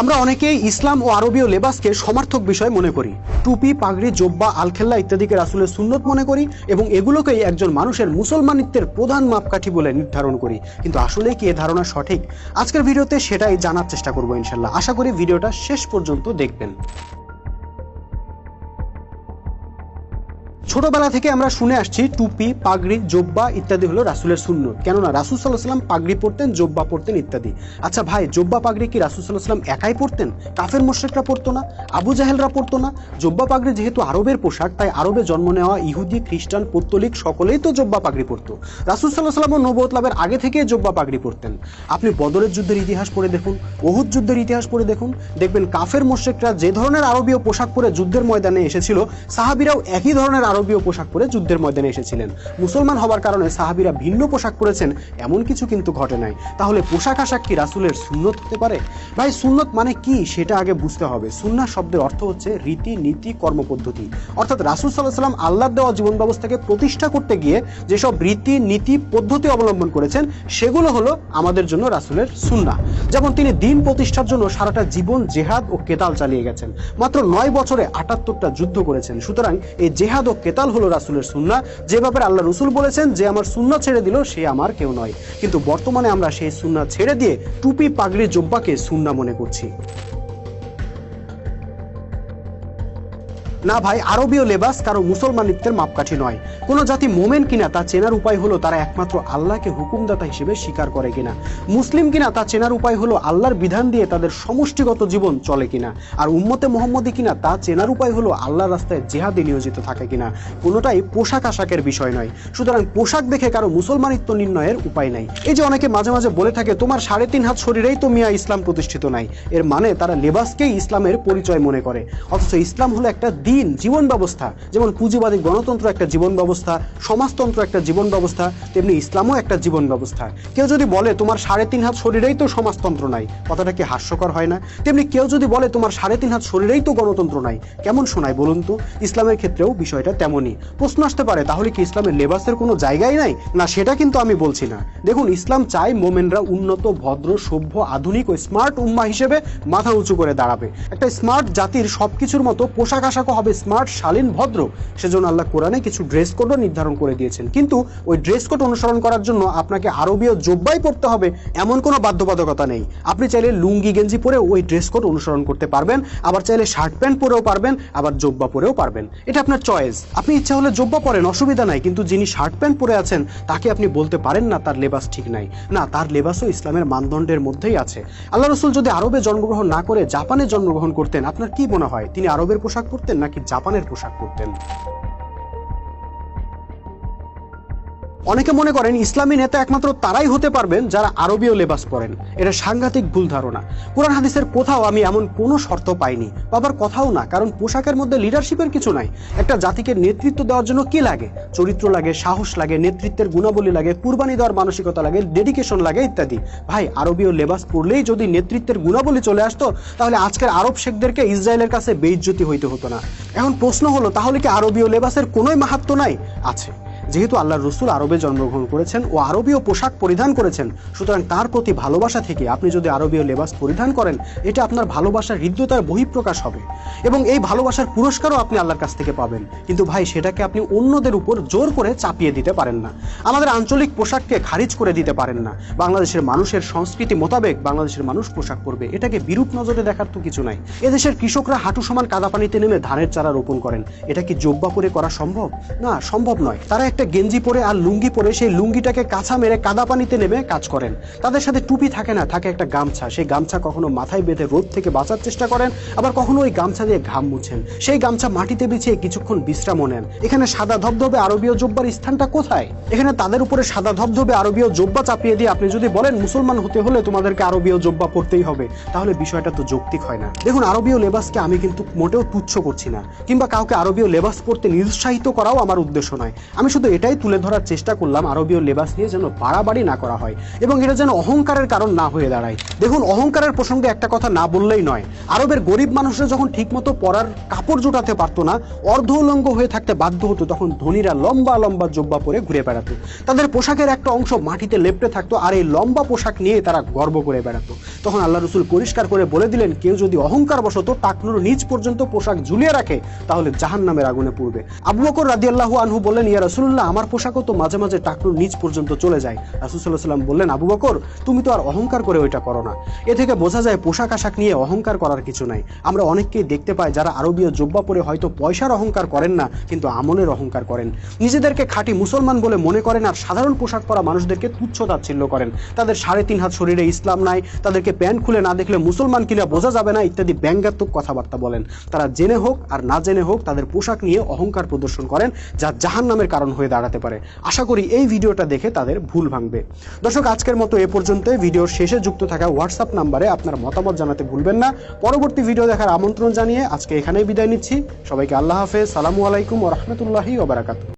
আমরা অনেকেই ইসলাম ও আরবীয় লেবাসকে সমার্থক বিষয় মনে করি। টুপি, পাগড়ি, জোব্বা, আলখেল্লা ইত্যাদিকে রাসূলের সুন্নত মনে করি এবং এগুলোকেই একজন মানুষের মুসলমানিত্বের প্রধান মাপকাঠি বলে নির্ধারণ করি। কিন্তু আসলে কি এ ধারণা সঠিক? আজকের ভিডিওতে সেটাই জানার চেষ্টা করব ইনশাআল্লাহ। আশা করি ভিডিওটা শেষ পর্যন্ত দেখবেন। ছোটবেলা থেকে আমরা শুনে আসছি টুপি, পাগড়ি, জোব্বা ইত্যাদি হলো রাসূলের সুন্নত। কেননা রাসূল সাল্লাল্লাহু আলাইহি ওয়াসাল্লাম পাগড়ি পরতেন, জোব্বা পরতেন ইত্যাদি। আচ্ছা ভাই, জোব্বা পাগড়ি কি রাসূল সাল্লাল্লাহু আলাইহি ওয়াসাল্লাম একাই পরতেন? কাফের মুশরিকরা পরতো না? আবু জাহেলরা পরতো না? জোব্বা পাগড়ি যেহেতু আরবের পোশাক, তাই আরবে জন্ম নেওয়া ইহুদি, খ্রিস্টান, পৌত্তলিক সকলেই তো জোব্বা পাগড়ি পরতো। রাসূল সাল্লাল্লাহু আলাইহি ওয়াসাল্লাম নবুয়ত লাভের আগে থেকে জোব্বা পাগড়ি পরতেন। আপনি বদরের যুদ্ধের ইতিহাস পড়ে দেখুন, উহুদ যুদ্ধের ইতিহাস পড়ে দেখুন, দেখবেন কাফের মুশরিকরা যে ধরনের আরবীয় পোশাক পরে যুদ্ধের ময়দানে এসেছিল, সাহাবীরাও একই ধরনের আরবীয় পোশাক পরে যুদ্ধের ময়দানে এসেছিলেন। মুসলমান হবার কারণে সাহাবীরা ভিন্ন পোশাক পরেছেন এমন কিছু কিন্তু ঘটে নাই। তাহলে পোশাক আশাক কি রাসূলের সুন্নত হতে পারে? ভাই, সুন্নত মানে কি সেটা আগে বুঝতে হবে। সুন্নাহ শব্দের অর্থ হচ্ছে রীতি, নীতি, কর্মপদ্ধতি। অর্থাৎ রাসূল সাল্লাল্লাহু আলাইহি ওয়াসাল্লাম আল্লাহর দেওয়া জীবন ব্যবস্থাকে প্রতিষ্ঠা করতে গিয়ে যেসব রীতি, নীতি, পদ্ধতি অবলম্বন করেছেন সেগুলো হলো আমাদের জন্য রাসূলের সুন্নাহ। যেমন তিনি দিন প্রতিষ্ঠার জন্য সারাটা জীবন জেহাদ ও কেতাল চালিয়ে গেছেন। মাত্র 9 বছরে 78টা যুদ্ধ করেছেন। সুতরাং এই জেহাদ ও কেতাল হলো রাসূলের সুন্নাহ, যে ব্যাপারে আল্লাহ রাসূল বলেছেন যে আমার সুন্নাহ ছেড়ে দিল সে আমার কেউ নয়। কিন্তু বর্তমানে আমরা সেই সুন্নাহ ছেড়ে দিয়ে টুপি, পাগড়ি, জোব্বাকে সুন্নাহ মনে করছি। না ভাই, আরবীয় লেবাস কারো মুসলমানিত্বের মাপকাঠি নয়। কোন জাতি মোমেন কিনা তা চেনার উপায় হলো তারা একমাত্র আল্লাহকে হুকুমদাতা হিসেবে স্বীকার করে কিনা। মুসলিম কিনা তা চেনার উপায় হলো আল্লাহর বিধান দিয়ে তাদের সমষ্টিগত জীবন চলে কিনা। আর উম্মতে মুহাম্মদী কিনা তা চেনার উপায় হলো আল্লাহর রাস্তায় জিহাদে নিয়োজিত থাকে কিনা। কোনোটাই পোশাক আশাকের বিষয় নয়। সুতরাং পোশাক দেখে কারো মুসলমানিত্ব নির্ণয়ের উপায় নাই। এই যে অনেকে মাঝে মাঝে বলে থাকে তোমার 3.5 হাত শরীরেই তো মিয়া ইসলাম প্রতিষ্ঠিত নাই, এর মানে তারা লেবাসকেই ইসলামের পরিচয় মনে করে। অথচ ইসলাম হলো একটা জীবন ব্যবস্থা। যেমন পুঁজিবাদী গণতন্ত্র একটা জীবন ব্যবস্থা, সমাজতন্ত্র একটা জীবন ব্যবস্থা, তেমনি ইসলামও একটা জীবন ব্যবস্থা। কেউ যদি বলে তোমার 3.5 হাত শরীরেই তো সমাজতন্ত্র নাই, কথাটা কি হাস্যকর হয় না? তেমনি কেউ যদি বলে তোমার 3.5 হাত শরীরেই তো গণতন্ত্র নাই, কেমন শোনায় বলুন তো? ইসলামের ক্ষেত্রেও বিষয়টা তেমনই। প্রশ্ন আসতে পারে তাহলে কি ইসলামের লেবাসের কোনো জায়গাই নাই? না, সেটা কিন্তু আমি বলছি না। দেখুন, ইসলাম চায় মোমেনরা উন্নত, ভদ্র, সভ্য, আধুনিক ও স্মার্ট উম্মাহ হিসেবে মাথা উঁচু করে দাঁড়াবে। একটা স্মার্ট জাতির সবকিছুর মতো পোশাক আশাকও হবে স্মার্ট, শালীন, ভদ্র। সেজন্য আল্লাহ কোরআনে কিছু ড্রেস কোডও নির্ধারণ করে দিয়েছেন। কিন্তু ওই ড্রেস কোড অনুসরণ করার জন্য আপনাকে আরবীয় জোব্বাই পরতে হবে এমন কোনো বাধ্যবাধকতা নেই। আপনি চাইলে লুঙ্গি গেঞ্জি পরে ওই ড্রেস কোড অনুসরণ করতে পারবেন, আবার চাইলে শার্ট প্যান্ট পরেও পারবেন, আবার জোব্বা পরেও পারবেন। এটা আপনার চয়েস। আপনি ইচ্ছা হলে জোব্বা পরেন, অসুবিধা নাই। কিন্তু যিনি শার্ট প্যান্ট পরে আছেন তাকে আপনি বলতে পারেন না তার লেবাস ঠিক নাই। না, তার লেবাসও ইসলামের মানদণ্ডের মধ্যেই আছে। আল্লাহ রাসূল যদি আরবে জন্মগ্রহণ না করে জাপানে জন্মগ্রহণ করতেন, আপনার কি মনে হয় তিনি আরবের পোশাক পরতেন নাকি জাপানের পোশাক পরতেন? অনেকে মনে করেন ইসলামী নেতা একমাত্র তারাই হতে পারবেন যারা আরবীয় লেবাস পরেন। এটা সাংঘাতিক ভুল ধারণা। কোরআন হাদিসের কোথাও আমি এমন কোনো শর্ত পাইনি, বাবার কথাও না। কারণ পোশাকের মধ্যে লিডারশিপের কিছু নাই। একটা জাতিকে নেতৃত্ব দেওয়ার জন্য কি লাগে? চরিত্র লাগে, সাহস লাগে, নেতৃত্বের গুণাবলী লাগে, কুরবানি দেওয়ার মানসিকতা লাগে, ডেডিকেশন লাগে ইত্যাদি। ভাই, আরবীয় লেবাস পরলেই যদি নেতৃত্বের গুণাবলী চলে আসতো তাহলে আজকের আরব শেখদেরকে ইসরায়েলের কাছে বেইজ্জতি হইতে হতো না। এখন প্রশ্ন হলো তাহলে কি আরবীয় লেবাসের কোনোই মাহাত্ম্য নাই? আছে। যেহেতু আল্লাহর রাসূল আরবে জন্মগ্রহণ করেছেন ও আরবীয় পোশাক পরিধান করেছেন, সুতরাং তার প্রতি ভালোবাসা থেকে আপনি যদি আরবীয় লেবাস পরিধান করেন, এটা আপনার ভালোবাসার হৃদ্যতার বহিঃপ্রকাশ হবে এবং এই ভালোবাসার পুরস্কারও আপনি আল্লাহর কাছ থেকে পাবেন। কিন্তু ভাই, সেটাকে আপনি অন্যদের উপর জোর করে চাপিয়ে দিতে পারেন না। আমাদের আঞ্চলিক পোশাককে খারিজ করে দিতে পারেন না। বাংলাদেশের মানুষের সংস্কৃতি মোতাবেক বাংলাদেশের মানুষ পোশাক পরবে, এটাকে বিরূপ নজরে দেখার তো কিছু নাই। এদেশের কৃষকরা হাঁটু সমান কাদা পানিতে নেমে ধানের চারা রোপণ করেন, এটা কি জোব্বা পরে করা সম্ভব? না, সম্ভব নয়। তারা একটা গেঞ্জি পরে আর লুঙ্গি পরে সেই লুঙ্গিটাকে কাঁচা মেরে কাদা পানিতে নেমে কাজ করেন। তাদের সাথে টুপি থাকে না, থাকে একটা গামছা। সেই গামছা কখনো মাথায় বেঁধে রোদ থেকে বাঁচার চেষ্টা করেন, আবার কখনো ওই গামছা দিয়ে ঘাম মুছেন। সেই গামছা মাটিতে বিছিয়ে কিছুক্ষণ বিশ্রামও নেন। এখানে সাদা ধবধবে আরবীয় জোব্বার স্থানটা কোথায়? এখানে তাদের উপরে সাদা ধবধবে আরবীয় জোব্বা চাপিয়ে দিয়ে আপনি যদি বলেন মুসলমান হতে হলে তোমাদেরকে আরবীয় জোব্বা পরতেই হবে, তাহলে বিষয়টা তো যৌক্তিক হয় না। দেখুন, আরবীয় লেবাসকে আমি কিন্তু মোটেও তুচ্ছ করছি না, কিংবা কাউকে আরবীয় লেবাস পরতে নিরুৎসাহিত করাও আমার উদ্দেশ্য নয়। আমি শুধু শুধু এটাই তুলে ধরার চেষ্টা করলাম আরবীয় লেবাস নিয়ে যেন বাড়াবাড়ি না করা হয় এবং এটা যেন অহংকারের কারণ না হয়ে দাঁড়ায়। দেখুন, অহংকারের প্রসঙ্গে একটা কথা না বললেই নয়। আরবের গরিব মানুষরা যখন ঠিকমতো পরার কাপড় জোটাতে পারতো না, অর্ধ উলঙ্গ হয়ে থাকতে বাধ্য হতো, তখন ধনীরা লম্বা লম্বা জোব্বা পরে ঘুরে বেড়াতো। তাদের পোশাকের একটা অংশ মাটিতে লেপ্টে থাকতো, আর এই লম্বা পোশাক নিয়ে তারা গর্ব করে বেড়াতো। তখন আল্লাহ রসুল পরিষ্কার করে বলে দিলেন, কেউ যদি অহংকার বশত টাকনুর নিচ পর্যন্ত পোশাক ঝুলিয়ে রাখে তাহলে জাহান্নামের আগুনে পড়বে। আবু বকর রাদিয়াল্লাহু আনহু বললেন, ইয়া রাসূলুল্লাহ, আমার পোশাকও তো মাঝে মাঝে টাকনুর নিচ পর্যন্ত চলে যায়। রাসূল সাল্লাল্লাহু আলাইহি ওয়াসাল্লাম বললেন, আবু বকর, তুমি তো আর অহংকার করে ওইটা করো না। এ থেকে বোঝা যায় পোশাক আশাক নিয়ে অহংকার করার কিছু নাই। আমরা অনেককেই দেখতে পাই যারা আরবীয় জোব্বা পরে হয়তো পয়সার অহংকার করেন না, কিন্তু আমলের অহংকার করেন। নিজেদেরকে খাঁটি মুসলমান বলে মনে করেন আর সাধারণ পোশাক পরা মানুষদেরকে তুচ্ছ তাচ্ছিল্য করেন। তাদের 3.5 হাত শরীরে ইসলাম নাই, তাদেরকে প্যান্ট খুলে না দেখলে মুসলমান কিনা বোঝা যাবে না, ইত্যাদি ব্যঙ্গাত্মক কথাবার্তা বলেন। তারা জেনে হোক আর না জেনে হোক তাদের পোশাক নিয়ে অহংকার প্রদর্শন করেন, যা জাহান্নামের কারণ হয়ে দাঁড়াতে পারে। আশা করি এই ভিডিওটা দেখে তাদের ভুল ভাঙবে। দর্শক, আজকের মতো এ পর্যন্ত। ভিডিওর শেষে যুক্ত থাকা হোয়াটসঅ্যাপ নাম্বারে আপনার মতামত জানাতে ভুলবেন না। পরবর্তী ভিডিও দেখার আমন্ত্রণ জানিয়ে আজকে এখানেই বিদায় নিচ্ছি। সবাইকে আল্লাহ হাফেজ, সালামু আলাইকুম ওয়া রাহমাতুল্লাহি ওয়া বারাকাতুহু।